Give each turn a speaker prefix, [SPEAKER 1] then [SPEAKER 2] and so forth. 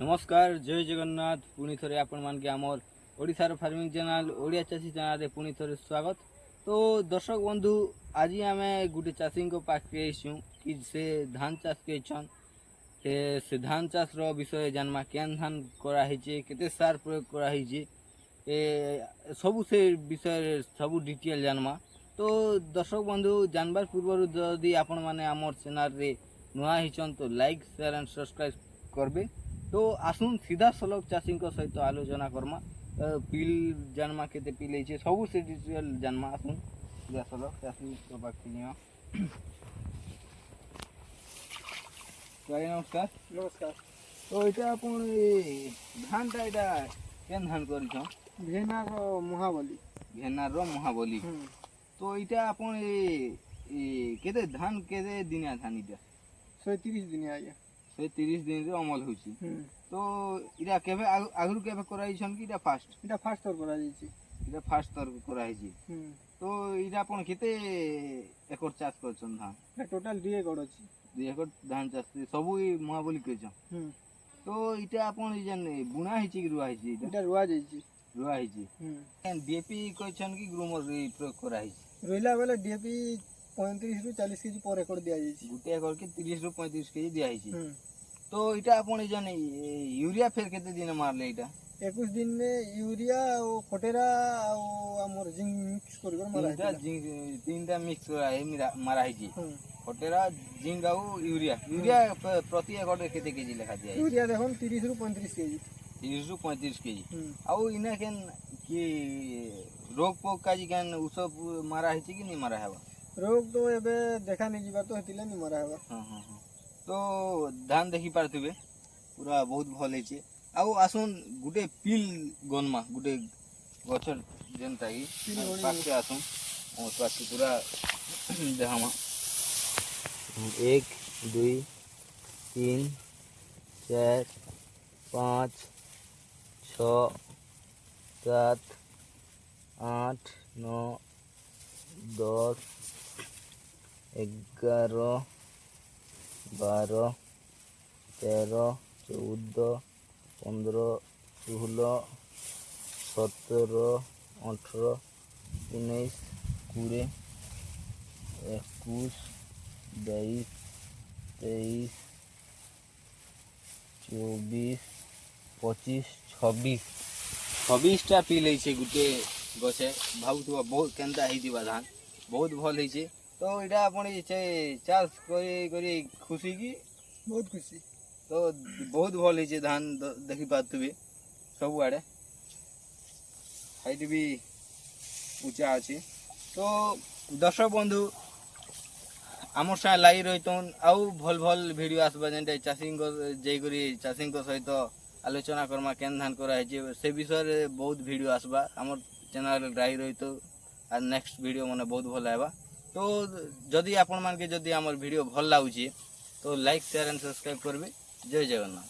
[SPEAKER 1] नमस्कार जय जगन्नाथ पुणी थे आपण मानके आमर ओडिशार फार्मिंग चैनल ओडिया चाषी चैनल पुणी थे स्वागत। तो दर्शक बंधु आज आम गोटे चाषी पाखे आसू कि से धान चाष कर से धान चाष विषय जानमा केन धान कराई केते सार प्रयोग कराई सबू से विषय सबू डिटेल जानमा। तो दर्शक बंधु जानवर पूर्व जदि आपण मैंने आम चैनल रे नुआ होचन तो लाइक शेयर एंड सब्सक्राइब करबे। तो आसुन सीधा सलग चाषी सहित आलोचना करमा पिल जानमा केते पिल है सबू से डिटेल जानमा। आसुन सीधा सलग चाषी पाखे नमस्कार
[SPEAKER 2] नमस्कार।
[SPEAKER 1] तो ये अपन धानटा यहाँ केन धान कर
[SPEAKER 2] भेनार महाबली
[SPEAKER 1] भेनार महाबली। तो इटा अपन केते धान केते दिनिया धान इटा
[SPEAKER 2] 130 दिन आया
[SPEAKER 1] 130 दिन रे अमल होची। तो इटा केबे आगुर केबे कराई छन कि इटा फास्ट
[SPEAKER 2] तौर करा जाईची
[SPEAKER 1] इटा फास्ट तौर कराई छी। तो इटा अपन केते एकड़ चाष करछन धान
[SPEAKER 2] इटा टोटल 2 एकड़ अछि
[SPEAKER 1] 2 एकड़ धान चाष सबु महाबली करछन। तो इटा अपन जन बुना हिची कि रुआ हिची
[SPEAKER 2] इटा रुआ जाईची
[SPEAKER 1] रुआ हिची डीएपी कहछन कि ग्रोमर प्रयोग कराई
[SPEAKER 2] रोइला बेले डीएपी 35 रु 40 केजी पर एकड़ दिया जाईची
[SPEAKER 1] गुटे एकड़ के 30 रु 35 केजी दिया हिची। तो इटा अपन जन यूरिया फेर केते दिन मारले इटा
[SPEAKER 2] 21 दिन में यूरिया और फटेरा और हमर जिंक मिक्स कर मारा
[SPEAKER 1] इटा जिंक तीनटा मिक्स मारा हिची फटेरा जिंक और यूरिया यूरिया प्रति एकड़ केते केजी लेखा दिया
[SPEAKER 2] यूरिया देखन 30 रु 35 केजी
[SPEAKER 1] 30 रु 35 केजी आउ इना केन कि रोग पोक काजी केन उसब मारा हिची कि नहीं मारा हेबा
[SPEAKER 2] रोग तो एबे देखा नहीं जीवा तो हेतिले नहीं मारा हेबा।
[SPEAKER 1] हां तो धान देखि पारथिबे पूरा बहुत भल है। आउ आसुन गुटे पिल गनमा गुटे गछर जेनता कि पाके आसुन और पाके पूरा देहामा 1 2 3 4 5 6 7 8 9 10 11 12 13 14 15 16 17 18 19 20 21 22 23 24 25 26टा पिल है गुटे गछे भावुवा बहुत केनता है धान बहुत भल है। तो इटा अपन चाष करी खुशी की
[SPEAKER 2] बहुत खुशी
[SPEAKER 1] तो बहुत भल है धान देखि पाथुबे सब आड़े हाइट भी ऊंचा अच्छे। तो दर्शक बंधु आमर साथ लगी रहीतन आउ भल भल वीडियो आसबा जेनटा चाषी जाइकरी चाषी सहित आलोचना करमा केन धान कराई से विषय बहुत वीडियो आसबा आमर चैनल लगी रही तो आर नेक्स्ट वीडियो मैंने बहुत भल आएगा। तो जदि आपण मान के जदि आमर वीडियो भल लागुची तो लाइक शेयर एंड सब्सक्राइब करबे। जय जगन्नाथ।